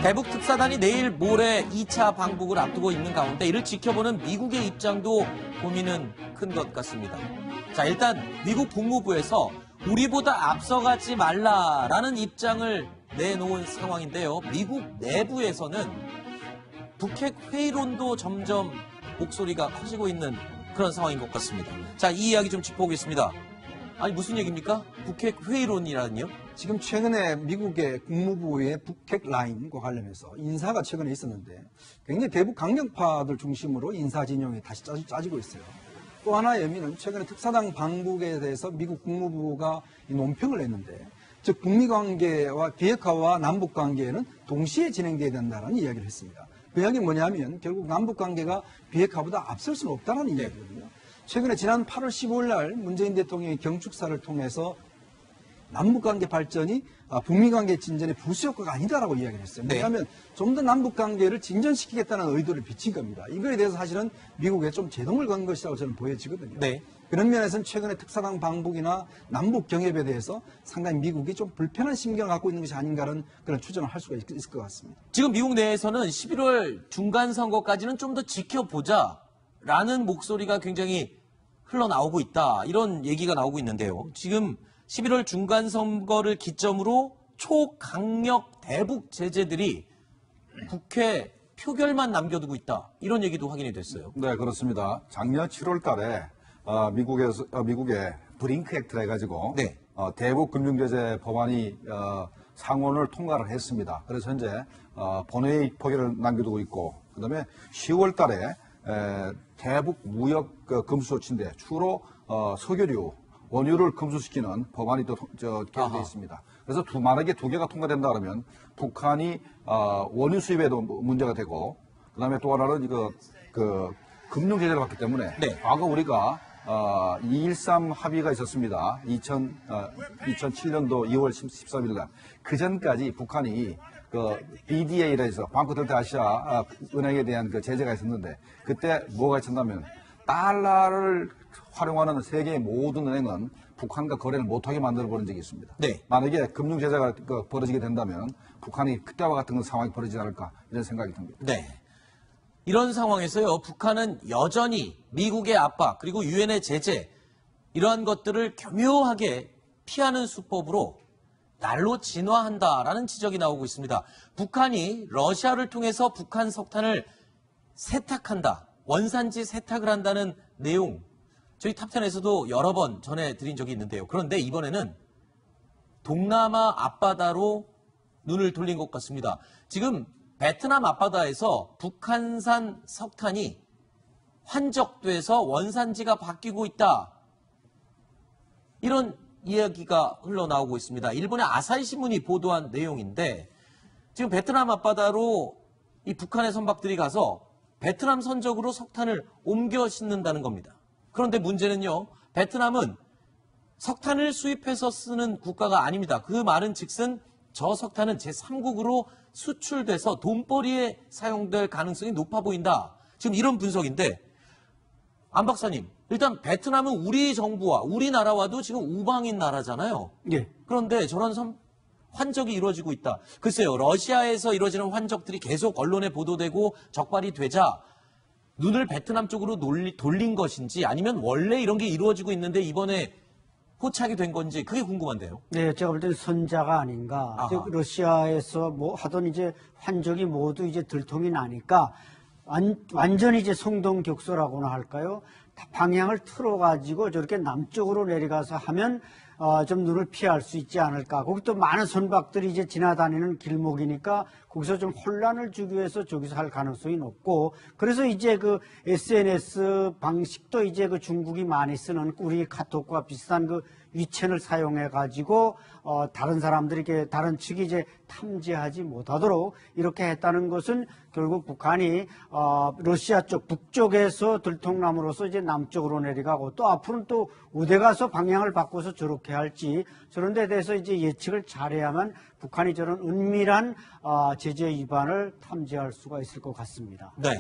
대북 특사단이 내일 모레 2차 방북을 앞두고 있는 가운데 이를 지켜보는 미국의 입장도 고민은 큰 것 같습니다. 자, 일단 미국 국무부에서 우리보다 앞서가지 말라라는 입장을 내놓은 상황인데요. 미국 내부에서는 북핵 회의론도 점점 목소리가 커지고 있는 그런 상황인 것 같습니다. 자, 이 이야기 좀 짚어보겠습니다. 아니, 무슨 얘기입니까? 북핵 회의론이라니요? 지금 최근에 미국의 국무부의 북핵 라인과 관련해서 인사가 최근에 있었는데 굉장히 대북 강경파들 중심으로 인사 진영이 다시 짜지고 있어요. 또 하나의 의미는 최근에 특사당 방북에 대해서 미국 국무부가 논평을 냈는데, 즉 북미 관계와 비핵화와 남북 관계는 동시에 진행돼야 된다는 이야기를 했습니다. 그 이야기는 뭐냐면 결국 남북 관계가 비핵화보다 앞설 수는 없다는 이야기거든요. 최근에 지난 8월 15일 날 문재인 대통령이 경축사를 통해서 남북관계 발전이 북미관계 진전의 부수효과가 아니다라고 이야기를 했어요. 왜냐하면 좀 더 남북관계를 진전시키겠다는 의도를 비친 겁니다. 이거에 대해서 사실은 미국에 좀 제동을 건 것이라고 저는 보여지거든요. 네. 그런 면에서는 최근에 특사당 방북이나 남북 경협에 대해서 상당히 미국이 좀 불편한 심경을 갖고 있는 것이 아닌가라는 그런 추정을 할 수가 있을 것 같습니다. 지금 미국 내에서는 11월 중간선거까지는 좀 더 지켜보자라는 목소리가 굉장히 흘러나오고 있다. 이런 얘기가 나오고 있는데요. 지금 11월 중간선거를 기점으로 초강력 대북 제재들이 국회 표결만 남겨두고 있다. 이런 얘기도 확인이 됐어요. 네, 그렇습니다. 작년 7월 달에 미국의 브링크 액트를 해가지고 네. 대북 금융제재 법안이 상원을 통과를 했습니다. 그래서 현재 본회의 표결을 남겨두고 있고, 그다음에 10월 달에 대북 무역 금수 조치인데 주로 석유류, 원유를 금수시키는 법안이 또 개정되어 있습니다. 그래서 만약에 두 개가 통과된다 그러면 북한이 원유 수입에도 문제가 되고, 그다음에 또 하나는 금융 제재를 받기 때문에 과거 우리가 213 합의가 있었습니다. 2007년도 2월 13일 날. 그 전까지 북한이 BDA라 해서 방크 델타 아시아 은행에 대한 제재가 있었는데, 그때 뭐가 있었냐면 달러를 활용하는 세계의 모든 은행은 북한과 거래를 못하게 만들어버린 적이 있습니다. 네. 만약에 금융 제재가 벌어지게 된다면 북한이 그때와 같은 상황이 벌어지지 않을까 이런 생각이 듭니다. 네. 이런 상황에서요, 북한은 여전히 미국의 압박 그리고 유엔의 제재 이러한 것들을 교묘하게 피하는 수법으로 날로 진화한다라는 지적이 나오고 있습니다. 북한이 러시아를 통해서 북한 석탄을 세탁한다, 원산지 세탁을 한다는 내용 저희 탑10에서도 여러 번 전해드린 적이 있는데요. 그런데 이번에는 동남아 앞바다로 눈을 돌린 것 같습니다. 지금 베트남 앞바다에서 북한산 석탄이 환적돼서 원산지가 바뀌고 있다. 이런 이야기가 흘러나오고 있습니다. 일본의 아사히 신문이 보도한 내용인데, 지금 베트남 앞바다로 이 북한의 선박들이 가서 베트남 선적으로 석탄을 옮겨 싣는다는 겁니다. 그런데 문제는요, 베트남은 석탄을 수입해서 쓰는 국가가 아닙니다. 그 말은 즉슨 저 석탄은 제3국으로 수출돼서 돈벌이에 사용될 가능성이 높아 보인다. 지금 이런 분석인데, 안 박사님, 일단 베트남은 우리 정부와 우리나라와도 지금 우방인 나라잖아요. 예. 그런데 저런 환적이 이루어지고 있다. 글쎄요, 러시아에서 이루어지는 환적들이 계속 언론에 보도되고 적발이 되자 눈을 베트남 쪽으로 돌린 것인지, 아니면 원래 이런 게 이루어지고 있는데 이번에 포착이 된 건지, 그게 궁금한데요. 네, 제가 볼 때는 선자가 아닌가. 즉, 러시아에서 뭐 하던 이제 환적이 모두 이제 들통이 나니까 완전히 이제 성동격소라고나 할까요? 방향을 틀어가지고 저렇게 남쪽으로 내려가서 하면 좀 눈을 피할 수 있지 않을까. 거기 또 많은 선박들이 이제 지나다니는 길목이니까 거기서 좀 혼란을 주기 위해서 저기서 할 가능성이 높고, 그래서 이제 그 SNS 방식도 이제 그 중국이 많이 쓰는 우리 카톡과 비슷한 그 위챗을 사용해 가지고 다른 사람들이 다른 측이 이제 탐지하지 못하도록 이렇게 했다는 것은 결국 북한이 러시아 쪽 북쪽에서 들통남으로서 이제 남쪽으로 내려가고, 또 앞으로는 또 어디 가서 방향을 바꿔서 저렇게 할지, 저런 데 대해서 이제 예측을 잘해야만 북한이 저런 은밀한 제재 위반을 탐지할 수가 있을 것 같습니다. 네.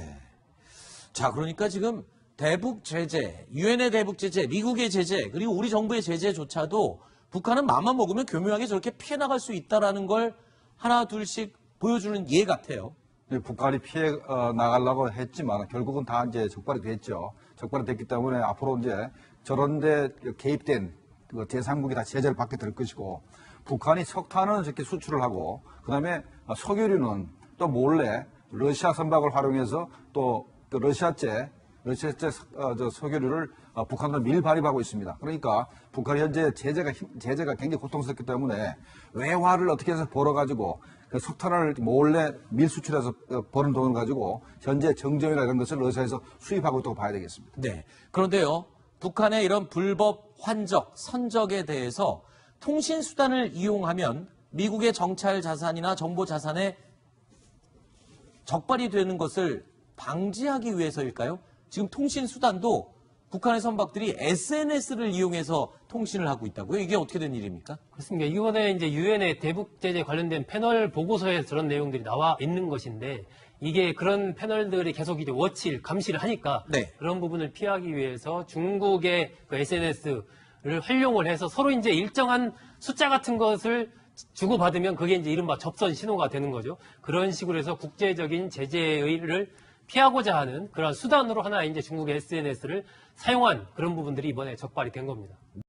자, 그러니까 지금 대북 제재, 유엔의 대북 제재, 미국의 제재, 그리고 우리 정부의 제재조차도 북한은 맘만 먹으면 교묘하게 저렇게 피해 나갈 수 있다라는 걸 하나 둘씩 보여주는 예 같아요. 북한이 피해 나가려고 했지만 결국은 다 이제 적발이 됐죠. 적발이 됐기 때문에 앞으로 이제 저런데 개입된 그 제3국이 다 제재를 받게 될 것이고, 북한이 석탄은 이렇게 수출을 하고, 그다음에 석유류는 또 몰래 러시아 선박을 활용해서 또 그 러시아제 석유류를 북한으로 밀발입하고 있습니다. 그러니까 북한이 현재 제재가 굉장히 고통스럽기 때문에 외화를 어떻게 해서 벌어가지고 그 석탄을 몰래 밀수출해서 버는 돈을 가지고 현재 정전이나 이런 것을 러시아에서 수입하고 있다고 봐야 되겠습니다. 네. 그런데요, 북한의 이런 불법 환적, 선적에 대해서 통신 수단을 이용하면 미국의 정찰 자산이나 정보 자산에 적발이 되는 것을 방지하기 위해서일까요? 지금 통신 수단도 북한의 선박들이 SNS를 이용해서 통신을 하고 있다고요? 이게 어떻게 된 일입니까? 그렇습니다. 이번에 이제 유엔의 대북 제재 관련된 패널 보고서에 저런 내용들이 나와 있는 것인데, 이게 그런 패널들이 계속 이제 워치를 감시를 하니까 네. 그런 부분을 피하기 위해서 중국의 그 SNS를 활용을 해서 서로 이제 일정한 숫자 같은 것을 주고받으면 그게 이제 이른바 접선 신호가 되는 거죠. 그런 식으로 해서 국제적인 제재를 피하고자 하는 그런 수단으로 하나 이제 중국의 SNS를 사용한 그런 부분들이 이번에 적발이 된 겁니다.